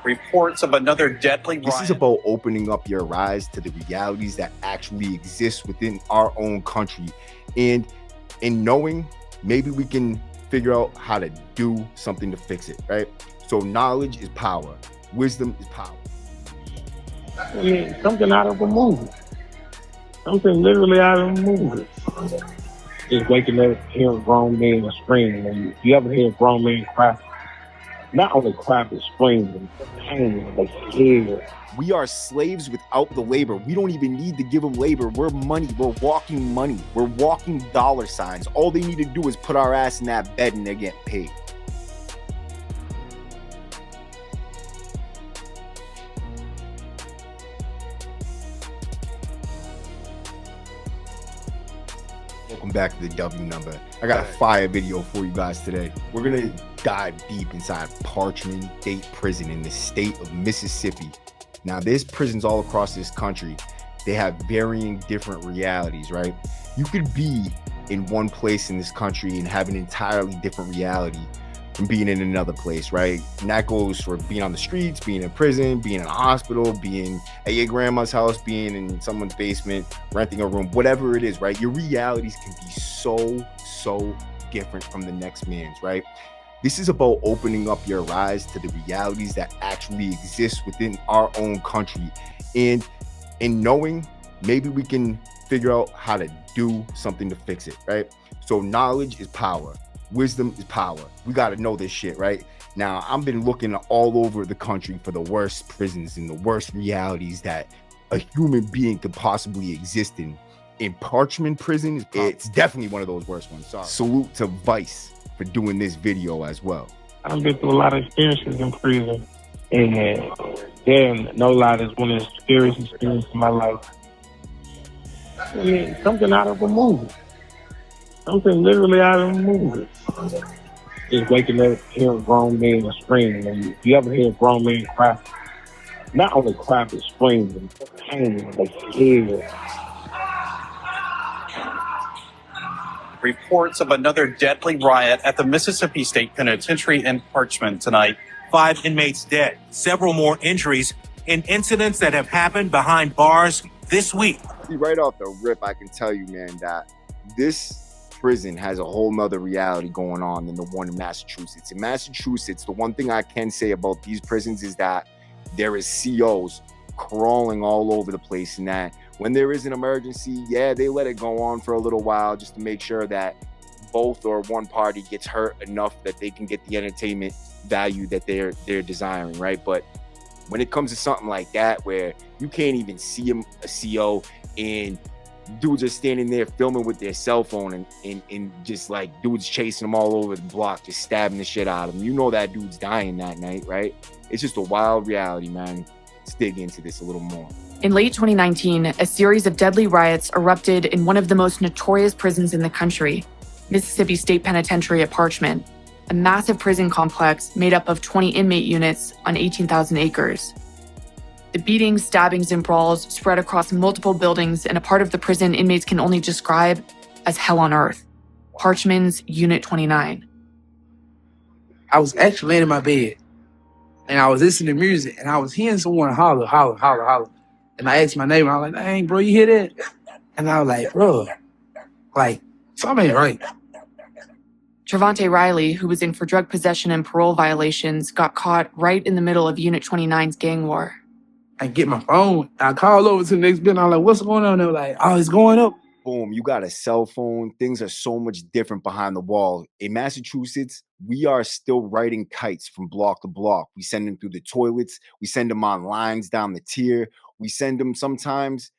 Reports of another deadly riot. This is about opening up your eyes to the realities that actually exist within our own country, and in knowing maybe we can figure out how to do something to fix it, right? So knowledge is power, wisdom is power. I mean, something out of a movie. Something literally out of a movie. Just waking up, hearing grown men screaming. And you ever hear a grown man cry? Not only cry, but screaming, pain, they scared. We are slaves without the labor. We don't even need to give them labor. We're money. We're walking money. We're walking dollar signs. All they need to do is put our ass in that bed and they get paid. Welcome back to the W Number. I got a fire video for you guys today. We're gonna dive deep inside Parchman State Prison in the state of Mississippi. Now, there's prisons all across this country. They have varying different realities, right? You could be in one place in this country and have an entirely different reality from being in another place, right? And that goes for being on the streets, being in prison, being in a hospital, being at your grandma's house, being in someone's basement, renting a room, whatever it is, right? Your realities can be so different from the next man's, right? This is about opening up your eyes to the realities that actually exist within our own country, and in knowing maybe we can figure out how to do something to fix it, right? So knowledge is power. Wisdom is power. We got to know this shit, right? Now, I've been looking all over the country for the worst prisons and the worst realities that a human being could possibly exist in. In Parchman prison, it's definitely one of those worst ones. Sorry. Salute to Vice for doing this video as well. I've been through a lot of experiences in prison, and damn, no lie, is one of the scariest experiences in my life. I mean, something out of a movie. Something literally out of a movie. Just waking up, hearing grown men screaming. And you ever hear a grown man cry? Not only cry, but screaming, pain, they scared. Reports of another deadly riot at the Mississippi State Penitentiary in Parchman tonight. 5 inmates dead, several more injuries in incidents that have happened behind bars this week. Right off the rip, I can tell you, man, that this prison has a whole nother reality going on than the one in Massachusetts. In Massachusetts, the one thing I can say about these prisons is that there is COs crawling all over the place, and that when there is an emergency, yeah, they let it go on for a little while just to make sure that both or one party gets hurt enough that they can get the entertainment value that they're desiring, right? But when it comes to something like that, where you can't even see a CO and dudes are standing there filming with their cell phone and just like dudes chasing them all over the block, just stabbing the shit out of them. You know that dude's dying that night, right? It's just a wild reality, man. Let's dig into this a little more. In late 2019, a series of deadly riots erupted in one of the most notorious prisons in the country, Mississippi State Penitentiary at Parchman, a massive prison complex made up of 20 inmate units on 18,000 acres. The beatings, stabbings, and brawls spread across multiple buildings in a part of the prison inmates can only describe as hell on earth, Parchman's Unit 29. I was actually laying in my bed, and I was listening to music, and I was hearing someone holler, holler, holler, holler. And I asked my neighbor, I was like, dang, bro, you hear that? And I was like, bro, like, something ain't right. Trevante Riley, who was in for drug possession and parole violations, got caught right in the middle of Unit 29's gang war. I get my phone, I call over to the next building, I'm like, what's going on? They were like, oh, it's going up. Boom, you got a cell phone. Things are so much different behind the wall. In Massachusetts, we are still riding kites from block to block. We send them through the toilets. We send them on lines down the tier. We send them sometimes,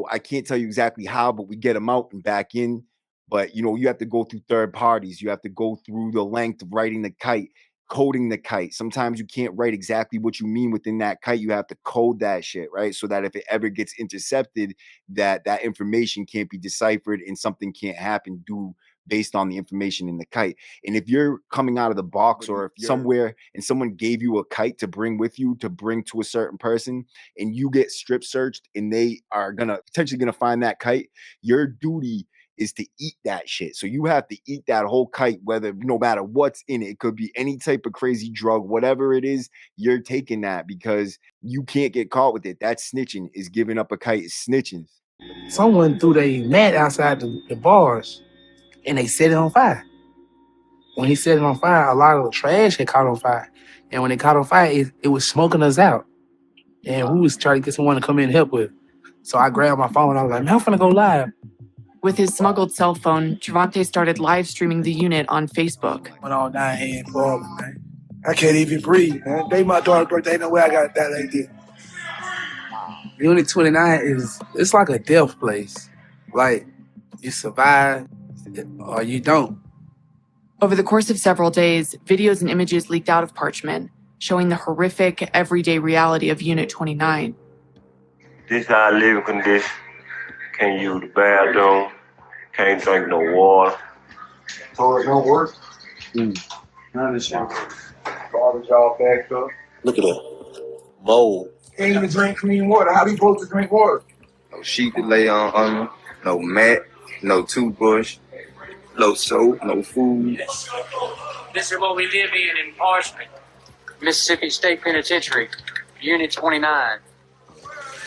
I can't tell you exactly how, but we get them out and back in. But, you have to go through third parties. You have to go through the length of writing the kite, coding the kite. Sometimes you can't write exactly what you mean within that kite. You have to code that shit, right? So that if it ever gets intercepted, that information can't be deciphered and something can't happen based on the information in the kite. And if you're coming out of the box, or if somewhere and someone gave you a kite to bring with you to bring to a certain person, and you get strip searched and they are potentially gonna find that kite, your duty is to eat that shit. So you have to eat that whole kite, whether no matter what's in it. It could be any type of crazy drug, whatever it is, you're taking that because you can't get caught with it. That's snitching. Is giving up a kite is snitching. Someone threw their mat outside the bars and they set it on fire. When he set it on fire, a lot of the trash had caught on fire. And when it caught on fire, it was smoking us out. And we was trying to get someone to come in and help with. So I grabbed my phone and I was like, man, I'm finna go live. With his smuggled cell phone, Javante started live streaming the unit on Facebook. Went all down here in Florida, man. I can't even breathe, man. Day my daughter's birthday, no way I got that like this. Unit 29 it's like a death place. Like, you survive or you don't. Over the course of several days, videos and images leaked out of Parchman, showing the horrific, everyday reality of Unit 29. This is our living condition. Can't use the bathroom. Can't drink no water. Toilet don't work. None of this shit. Garbage all backed up. Look at that. Mold. Can't even drink clean water. How are you supposed to drink water? No sheet to lay on, no mat, no toothbrush, no soap, no food. This is what we live in Parchman, Mississippi State Penitentiary, Unit 29.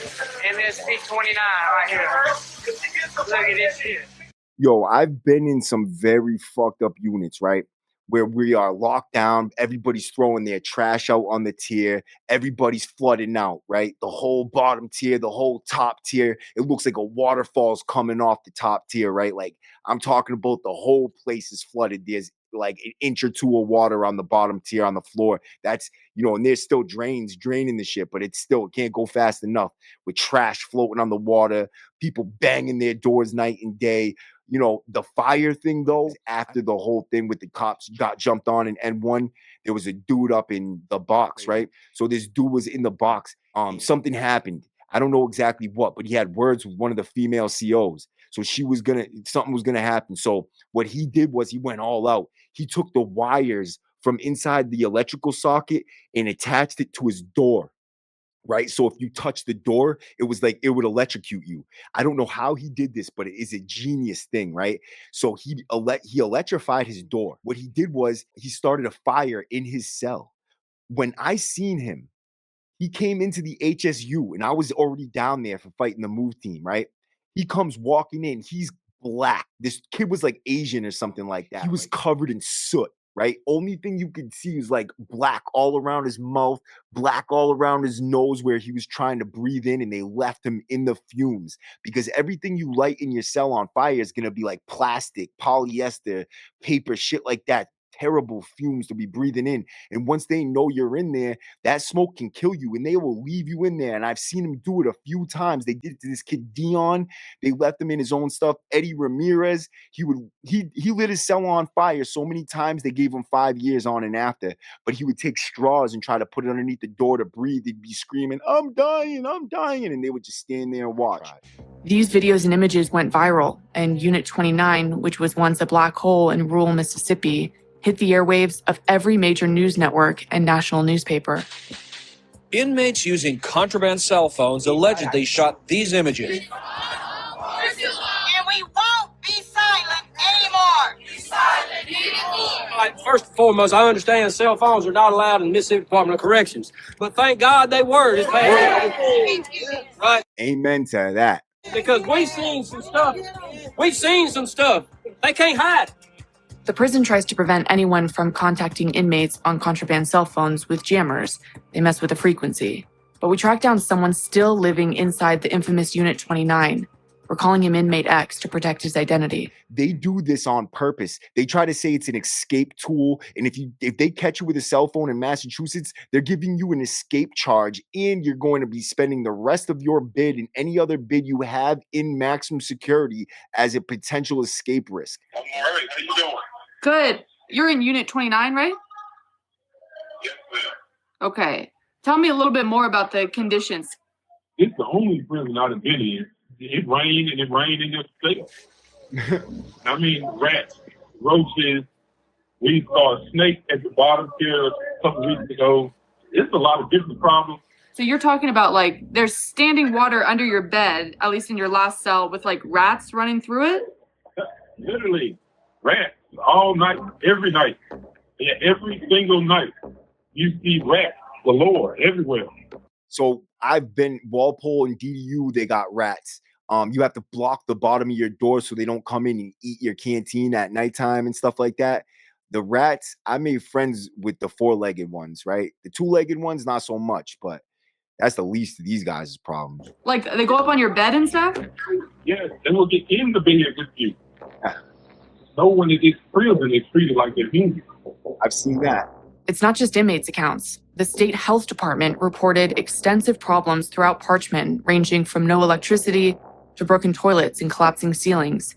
MSP 29 right here. Look at this shit. Yo, I've been in some very fucked up units, right? Where we are locked down, everybody's throwing their trash out on the tier, everybody's flooding out, right? The whole bottom tier, the whole top tier, it looks like a waterfall's coming off the top tier, right? Like, I'm talking about the whole place is flooded. There's like an inch or two of water on the bottom tier on the floor. That's, and there's still drains draining the shit, but it can't go fast enough with trash floating on the water, people banging their doors night and day. The fire thing, though, after the whole thing with the cops got jumped on in N1, there was a dude up in the box, right? So this dude was in the box. Something happened. I don't know exactly what, but he had words with one of the female COs. So something was gonna happen. So what he did was he went all out. He took the wires from inside the electrical socket and attached it to his door. Right. So if you touch the door, it was like it would electrocute you. I don't know how he did this, but it is a genius thing. Right. So he electrified his door. What he did was he started a fire in his cell. When I seen him, he came into the HSU and I was already down there for fighting the move team. Right. He comes walking in. He's black. This kid was like Asian or something like that. He was covered in soot. Right? Only thing you could see is like black all around his mouth, black all around his nose where he was trying to breathe in, and they left him in the fumes because everything you light in your cell on fire is going to be like plastic, polyester, paper, shit like that. Terrible fumes to be breathing in. And once they know you're in there, that smoke can kill you and they will leave you in there. And I've seen him do it a few times. They did it to this kid Dion. They left him in his own stuff. Eddie Ramirez, he lit his cell on fire so many times they gave him 5 years on and after. But he would take straws and try to put it underneath the door to breathe. He'd be screaming, I'm dying. And they would just stand there and watch. These videos and images went viral, and Unit 29, which was once a black hole in rural Mississippi, hit the airwaves of every major news network and national newspaper. Inmates using contraband cell phones allegedly shot these images. And we won't be silent anymore. Be silent anymore. Right, first and foremost, I understand cell phones are not allowed in the Mississippi Department of Corrections, but thank God they were this past year. Right? Amen to that. Because we've seen some stuff. They can't hide. The prison tries to prevent anyone from contacting inmates on contraband cell phones with jammers. They mess with the frequency. But we tracked down someone still living inside the infamous Unit 29. We're calling him Inmate X to protect his identity. They do this on purpose. They try to say it's an escape tool. And if they catch you with a cell phone in Massachusetts, they're giving you an escape charge. And you're going to be spending the rest of your bid and any other bid you have in maximum security as a potential escape risk. All right, how you doing? Good. You're in Unit 29, right? Yes, ma'am. Okay. Tell me a little bit more about the conditions. It's the only prison I've been in. It rained in this cell. I mean, rats, roaches. We saw a snake at the bottom here a couple weeks ago. It's a lot of different problems. So you're talking about like there's standing water under your bed, at least in your last cell, with like rats running through it? Literally, rats all night, every night. Yeah, every single night. You see rats galore everywhere. So I've been Walpole and DDU, they got rats. You have to block the bottom of your door so they don't come in and eat your canteen at nighttime and stuff like that. The rats, I made friends with the 4-legged ones, right? The 2-legged ones, not so much, but that's the least of these guys' problems. Like, they go up on your bed and stuff? Yes, they will get in the bed with you. No one in this prison is treated like they're human. I've seen that. It's not just inmates' accounts. The state health department reported extensive problems throughout Parchman, ranging from no electricity to broken toilets and collapsing ceilings.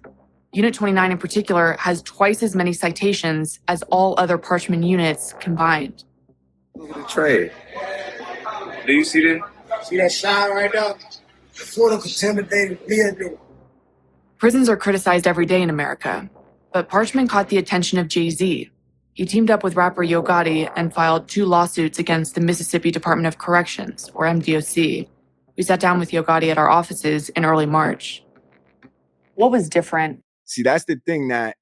Unit 29 in particular has twice as many citations as all other Parchman units combined. Look at the trash. Do you see that? See that shine right there? The photo contaminated building. Prisons are criticized every day in America, but Parchman caught the attention of Jay-Z. He teamed up with rapper Yo Gotti and filed 2 lawsuits against the Mississippi Department of Corrections, or MDOC. We sat down with Yo Gotti at our offices in early March. What was different? See, that's the thing that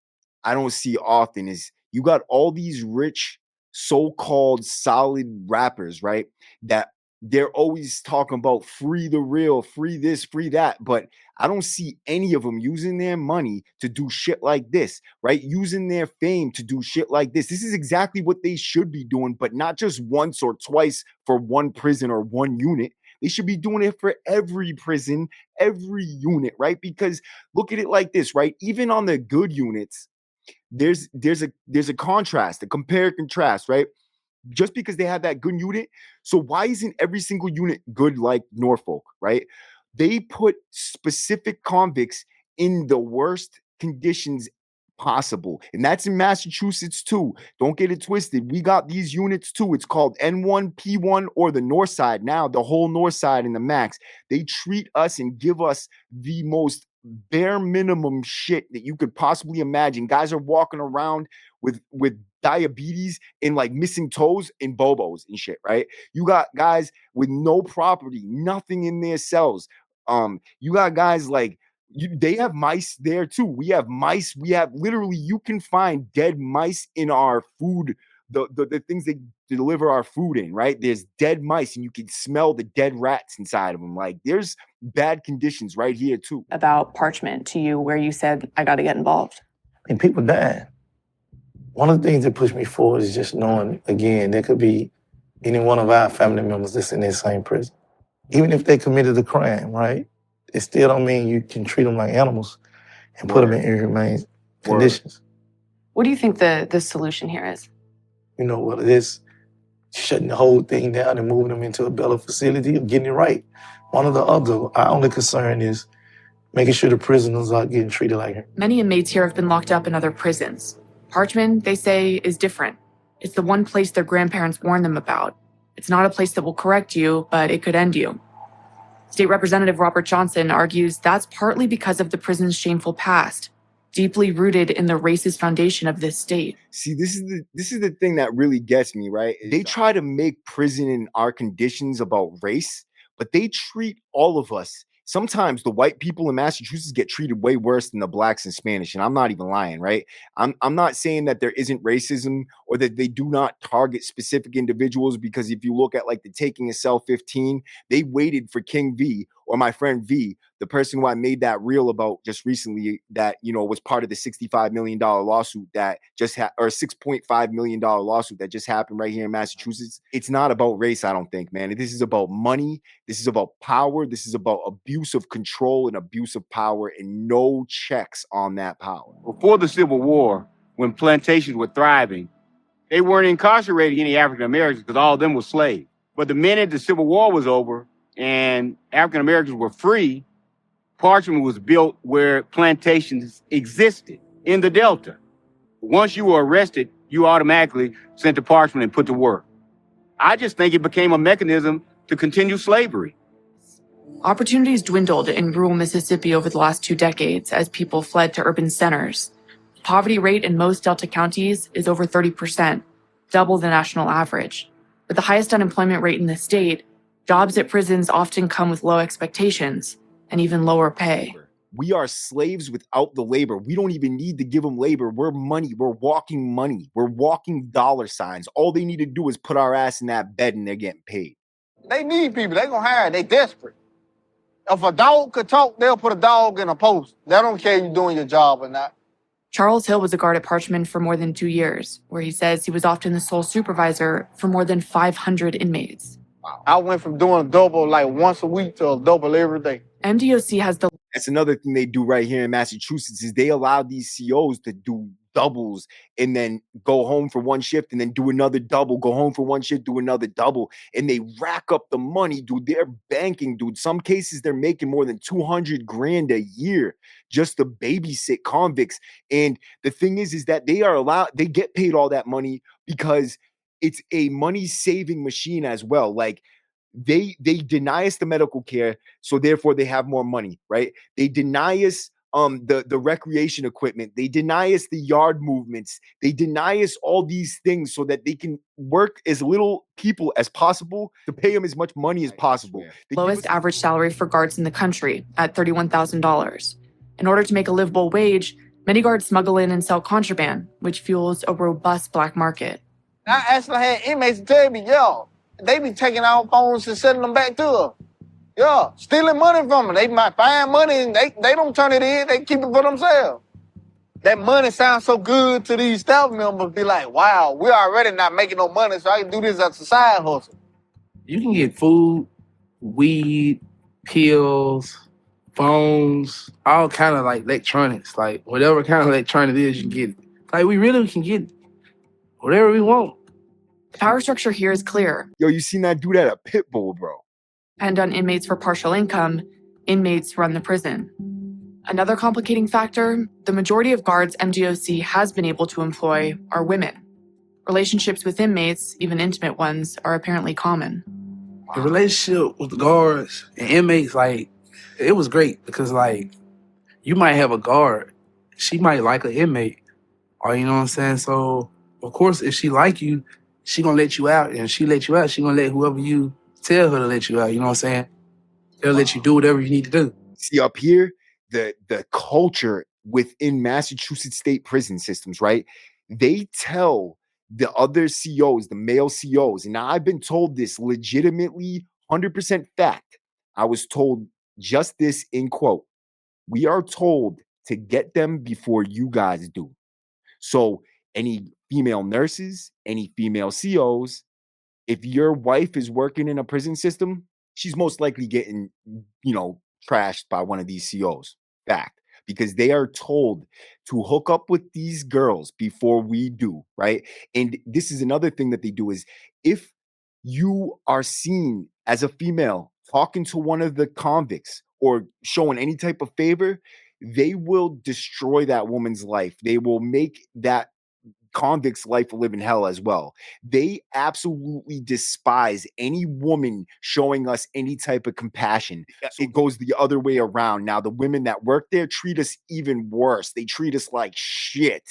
I don't see often is you got all these rich, so-called solid rappers, right? That they're always talking about free the real, free this, free that. But I don't see any of them using their money to do shit like this, right? Using their fame to do shit like this. This is exactly what they should be doing, but not just once or twice for one prison or one unit. They should be doing it for every prison, every unit, right? Because look at it like this, right? Even on the good units, there's a contrast, a compare and contrast, right? Just because they have that good unit. So why isn't every single unit good like Norfolk, right? They put specific convicts in the worst conditions possible. And that's in Massachusetts too. Don't get it twisted. We got these units too. It's called N1, P1, or the North Side now, the whole North Side and the Max. They treat us and give us the most bare minimum shit that you could possibly imagine. Guys are walking around with diabetes and like missing toes and bobos and shit, right? You got guys with no property, nothing in their cells. You got guys like they have mice there too. We have mice. We have literally, you can find dead mice in our food, the things they deliver our food in, right? There's dead mice and you can smell the dead rats inside of them. Like there's bad conditions right here too. About Parchman to you, where you said, I got to get involved. And people dying. One of the things that pushed me forward is just knowing, again, there could be any one of our family members that's in that same prison. Even if they committed a crime, right? It still don't mean you can treat them like animals and put them in inhumane conditions. What do you think the solution here is? You know, whether it's shutting the whole thing down and moving them into a better facility or getting it right. One or the other. Our only concern is making sure the prisoners are getting treated like her. Many inmates here have been locked up in other prisons. Parchman, they say, is different. It's the one place their grandparents warned them about. It's not a place that will correct you, but it could end you. State Representative Robert Johnson argues that's partly because of the prison's shameful past, deeply rooted in the racist foundation of this state. See, this is the thing that really gets me, right? They try to make prison and our conditions about race, but they treat all of us. Sometimes the white people in Massachusetts get treated way worse than the blacks and Spanish, and I'm not even lying, right? I'm not saying that there isn't racism or that they do not target specific individuals, because if you look at like the Taking a Cell 15, they waited for King V or my friend V, the person who I made that reel about just recently that, you know, was part of the $65 million lawsuit that just or $6.5 million lawsuit that just happened right here in Massachusetts. It's not about race, I don't think, man. This is about money. This is about power. This is about abuse of control and abuse of power and no checks on that power. Before the Civil War, when plantations were thriving, they weren't incarcerating any African Americans because all of them were slaves. But the minute the Civil War was over and African Americans were free, Parchman was built where plantations existed in the Delta. Once you were arrested, you automatically sent to Parchman and put to work. I just think it became a mechanism to continue slavery. Opportunities dwindled in rural Mississippi over the last 2 decades as people fled to urban centers. The poverty rate in most Delta counties is over 30%, double the national average. With the highest unemployment rate in the state, jobs at prisons often come with low expectations and even lower pay. We are slaves without the labor. We don't even need to give them labor. We're money. We're walking money. We're walking dollar signs. All they need to do is put our ass in that bed and they're getting paid. They need people. They gonna hire. They desperate. If a dog could talk, they'll put a dog in a post. They don't care if you're doing your job or not. Charles Hill was a guard at Parchman for more than 2 years, where he says he was often the sole supervisor for more than 500 inmates. I went from doing a double like once a week to a double every day. MDOC has the... That's another thing they do right here in Massachusetts is they allow these COs to do doubles and then go home for one shift and then do another double, go home for one shift, do another double. And they rack up the money, dude. They're banking, dude. Some cases they're making more than 200 grand a year just to babysit convicts. And the thing is that they get paid all that money because it's a money saving machine as well. Like, they deny us the medical care, so therefore they have more money, right? They deny us the recreation equipment. They deny us the yard movements. They deny us all these things so that they can work as little people as possible to pay them as much money as possible. Lowest average salary for guards in the country at $31,000. In order to make a livable wage, many guards smuggle in and sell contraband, which fuels a robust black market. I actually had inmates tell me, yo, they be taking our phones and sending them back to us. Yeah, stealing money from them. They might find money and they don't turn it in. They keep it for themselves. That money sounds so good to these staff members. Be like, wow, we're already not making no money, so I can do this as a side hustle. You can get food, weed, pills, phones, all kind of like electronics. Like whatever kind of electronic it is, you can get it. Like we really can get whatever we want. The power structure here is clear. Yo, you seen that dude at a pit bull, bro? And on inmates for partial income, inmates run the prison. Another complicating factor, the majority of guards MDOC has been able to employ are women. Relationships with inmates, even intimate ones, are apparently common. The relationship with the guards and inmates, like, it was great because, like, you might have a guard, she might like an inmate, or you know what I'm saying? So, of course, if she like you, she gonna let you out, and if she let you out, she gonna let whoever you tell her to let you out, you know what I'm saying? They'll let you do whatever you need to do. See, up here, the culture within Massachusetts state prison systems, right? They tell the other COs, the male COs, and now I've been told this legitimately 100% fact. I was told just this in quote. We are told to get them before you guys do. So any female nurses, any female COs, if your wife is working in a prison system, she's most likely getting, trashed by one of these COs. Fact. Because they are told to hook up with these girls before we do, right? And this is another thing that they do is if you are seen as a female talking to one of the convicts or showing any type of favor, they will destroy that woman's life. They will make that convict's life a living hell as well. They absolutely despise any woman showing us any type of compassion. It goes the other way around. Now, the women that work there treat us even worse. They treat us like shit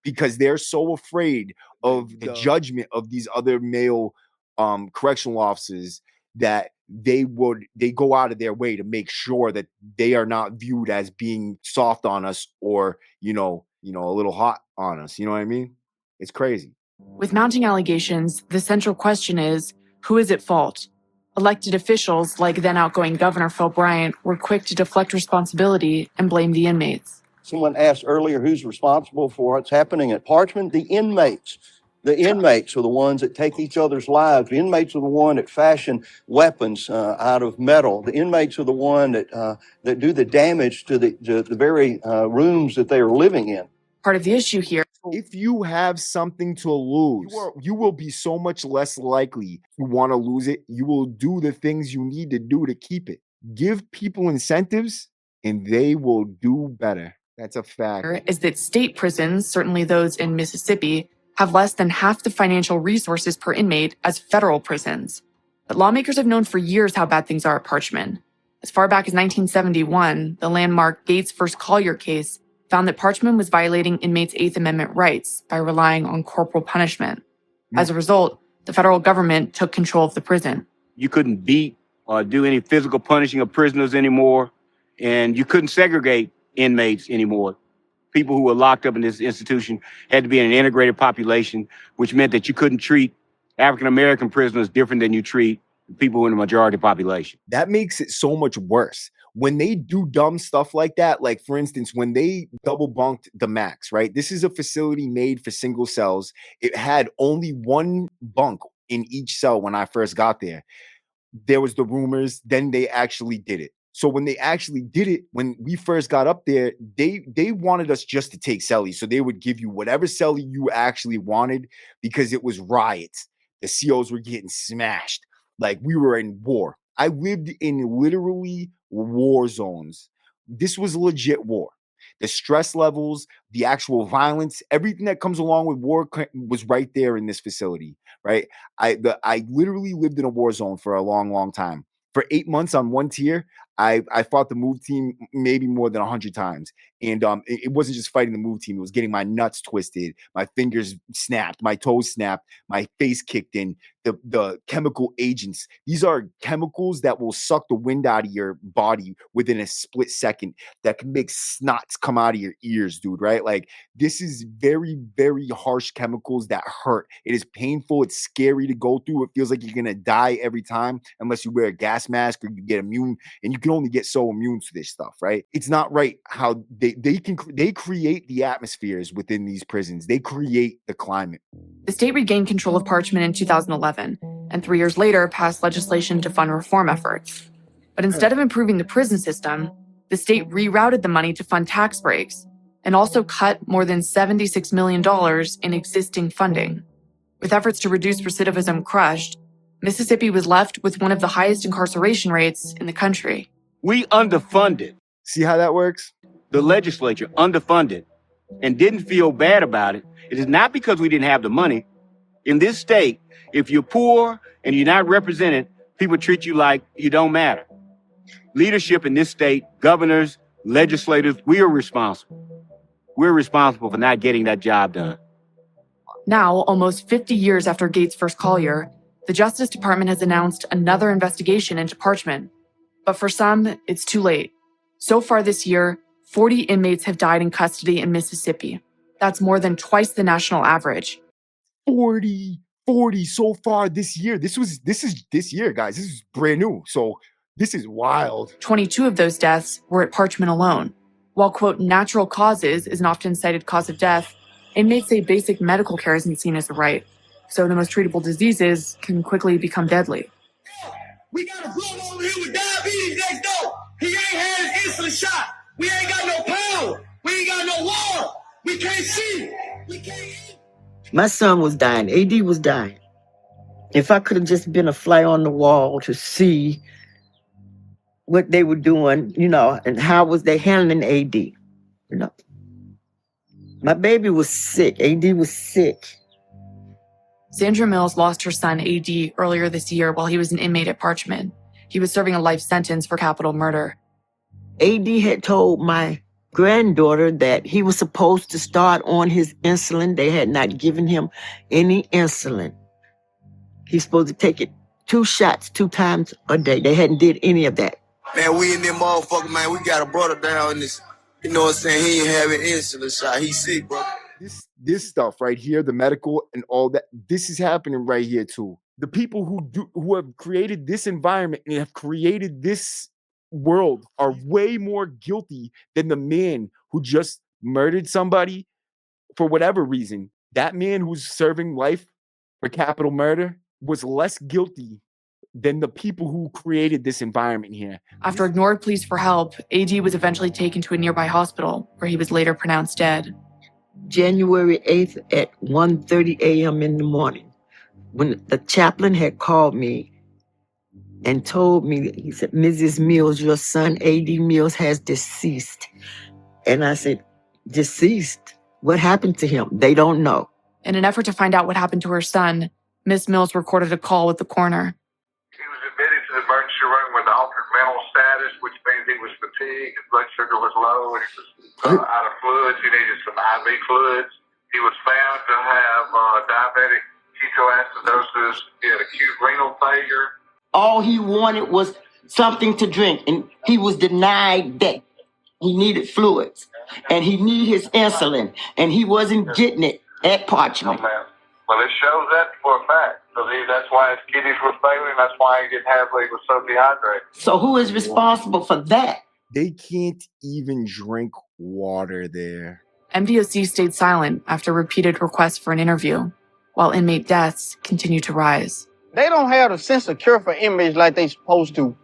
because they're so afraid of the judgment of these other male correctional officers that they go out of their way to make sure that they are not viewed as being soft on us or, a little hot on us. You know what I mean? It's crazy. With mounting allegations, the central question is, who is at fault? Elected officials, like then outgoing Governor Phil Bryant, were quick to deflect responsibility and blame the inmates. Someone asked earlier who's responsible for what's happening at Parchman. The inmates. The inmates are the ones that take each other's lives. The inmates are the one that fashion weapons out of metal. The inmates are the one that do the damage to the very rooms that they are living in. Part of the issue here. If you have something to lose, you will be so much less likely to want to lose it. You will do the things you need to do to keep it. Give people incentives and they will do better. That's a fact. Is that state prisons, certainly those in Mississippi, have less than half the financial resources per inmate as federal prisons. But lawmakers have known for years how bad things are at Parchman. As far back as 1971, the landmark Gates v. Collier case found that Parchman was violating inmates' Eighth Amendment rights by relying on corporal punishment. As a result, the federal government took control of the prison. You couldn't beat or do any physical punishing of prisoners anymore, and you couldn't segregate inmates anymore. People who were locked up in this institution had to be in an integrated population, which meant that you couldn't treat African-American prisoners different than you treat people in the majority population. That makes it so much worse. When they do dumb stuff like that, like for instance, when they double bunked the Max, right? This is a facility made for single cells. It had only one bunk in each cell when I first got there. There was the rumors, then they actually did it. So when they actually did it, when we first got up there, they wanted us just to take cellies. So they would give you whatever cellie you actually wanted because it was riots. The COs were getting smashed. Like we were in war. I lived in literally war zones. This was legit war. The stress levels, the actual violence, everything that comes along with war was right there in this facility, right? I literally lived in a war zone for a long, long time. For 8 months on one tier, I fought the move team maybe more than 100 times. And it wasn't just fighting the move team. It was getting my nuts twisted, my fingers snapped, my toes snapped, my face kicked in, the chemical agents. These are chemicals that will suck the wind out of your body within a split second that can make snots come out of your ears, dude, right? Like this is very, very harsh chemicals that hurt. It is painful. It's scary to go through. It feels like you're going to die every time unless you wear a gas mask or you get immune, and you can only get so immune to this stuff, right? It's not right how they create the atmospheres within these prisons. They create the climate. The state regained control of Parchman in 2011, and 3 years later passed legislation to fund reform efforts. But instead of improving the prison system, the state rerouted the money to fund tax breaks and also cut more than $76 million in existing funding. With efforts to reduce recidivism crushed, Mississippi was left with one of the highest incarceration rates in the country. We underfunded. See how that works? The legislature underfunded and didn't feel bad about it. It is not because we didn't have the money. In this state, if you're poor and you're not represented, people treat you like you don't matter. Leadership in this state, governors, legislators, we are responsible. We're responsible for not getting that job done. Now, almost 50 years after Gates' first call year, the Justice Department has announced another investigation into Parchman. But for some, it's too late. So far this year, 40 inmates have died in custody in Mississippi. That's more than twice the national average. 40 so far this year. This is this year, guys. This is brand new. So this is wild. 22 of those deaths were at Parchman alone. While, quote, natural causes is an often cited cause of death, inmates say basic medical care isn't seen as a right. So the most treatable diseases can quickly become deadly. We got a brother over here with diabetes next door. He ain't had his insulin shot. We ain't got no power. We ain't got no water. We can't see. We can't eat. My son was dying. AD was dying. If I could have just been a fly on the wall to see what they were doing, and how was they handling AD, My baby was sick. AD was sick. Sandra Mills lost her son, AD, earlier this year while he was an inmate at Parchman. He was serving a life sentence for capital murder. AD had told my granddaughter that he was supposed to start on his insulin. They had not given him any insulin. He's supposed to take it 2 shots 2 times a day. They hadn't did any of that. Man, we in them motherfucker, man. We got a brother down in this. You know what I'm saying? He ain't having insulin shot. He's sick, bro. This stuff right here, the medical and all that, this is happening right here too. The people who have created this environment and have created this world are way more guilty than the man who just murdered somebody for whatever reason. That man who's serving life for capital murder was less guilty than the people who created this environment here. After ignored pleas for help, AD was eventually taken to a nearby hospital where he was later pronounced dead. January 8th at 1:30 a.m. in the morning, when the chaplain had called me and told me, he said, Mrs. Mills, your son, A.D. Mills, has deceased. And I said, deceased? What happened to him? They don't know. In an effort to find out what happened to her son, Miss Mills recorded a call with the coroner. He was admitted to the emergency room with altered mental status, which means he was fatigued, his blood sugar was low, and he was out of fluids. He needed some IV fluids. He was found to have diabetic ketoacidosis. He had acute renal failure. All he wanted was something to drink, and he was denied that. He needed fluids, and he needed his insulin, and he wasn't getting it at Parchman. Well, it shows that for a fact. So that's why his kidneys were failing. That's why he didn't have, he was so dehydrated. So who is responsible for that? They can't even drink water there. MDOC stayed silent after repeated requests for an interview, while inmate deaths continue to rise. They don't have a sense of care for inmates like they supposed to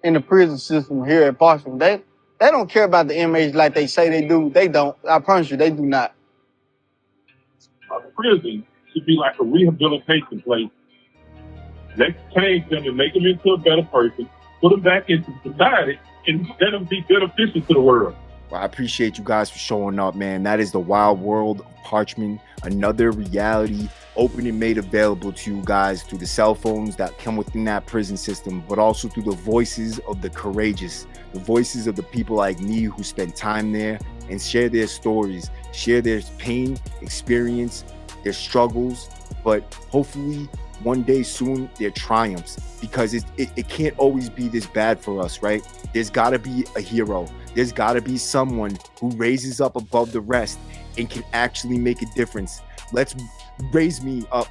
in the prison system here at Parchman. They don't care about the inmates like they say they do. They don't. I promise you, they do not. Prison should be like a rehabilitation place. Let's change them and make them into a better person, put them back into society, and let them be beneficial to the world. Well, I appreciate you guys for showing up, man. That is the wild world of Parchman. Another reality open and made available to you guys through the cell phones that come within that prison system, but also through the voices of the courageous, the voices of the people like me who spent time there and share their stories, share their pain, experience, their struggles, but hopefully one day soon their triumphs, because it can't always be this bad for us, right? There's got to be a hero. There's got to be someone who raises up above the rest and can actually make a difference. Let's raise me up.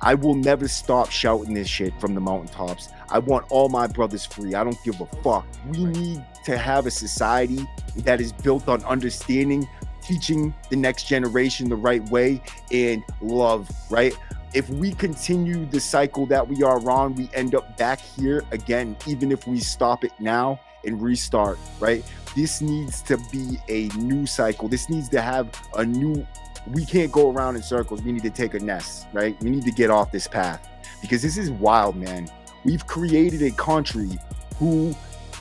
I will never stop shouting this shit from the mountaintops. I want all my brothers free. I don't give a fuck. We need to have a society that is built on understanding, teaching the next generation the right way, and love, right? If we continue the cycle that we are on, we end up back here again, even if we stop it now and restart, right? This needs to be a new cycle. This needs to have a new, we can't go around in circles. We need to take a nest, right? We need to get off this path because this is wild, man. We've created a country who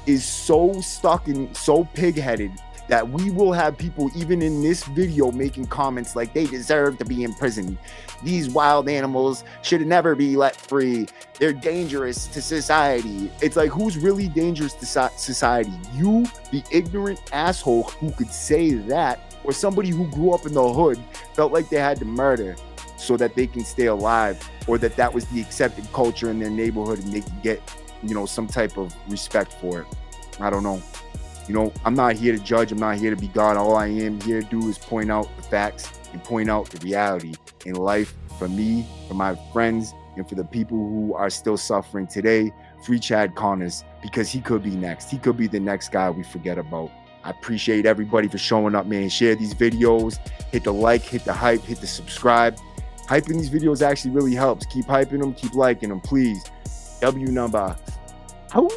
is so stuck and so pig-headed that we will have people even in this video making comments like they deserve to be in prison. These wild animals should never be let free. They're dangerous to society. It's like, who's really dangerous to society? You, the ignorant asshole who could say that, or somebody who grew up in the hood, felt like they had to murder so that they can stay alive, or that was the accepted culture in their neighborhood and they can get, some type of respect for it. I don't know. I'm not here to judge. I'm not here to be God. All I am here to do is point out the facts and point out the reality in life for me, for my friends, and for the people who are still suffering today. Free Chad Connors, because he could be next. He could be the next guy we forget about. I appreciate everybody for showing up, man. Share these videos. Hit the like, hit the hype, hit the subscribe. Hyping these videos actually really helps. Keep hyping them, keep liking them, please. W number. Ow.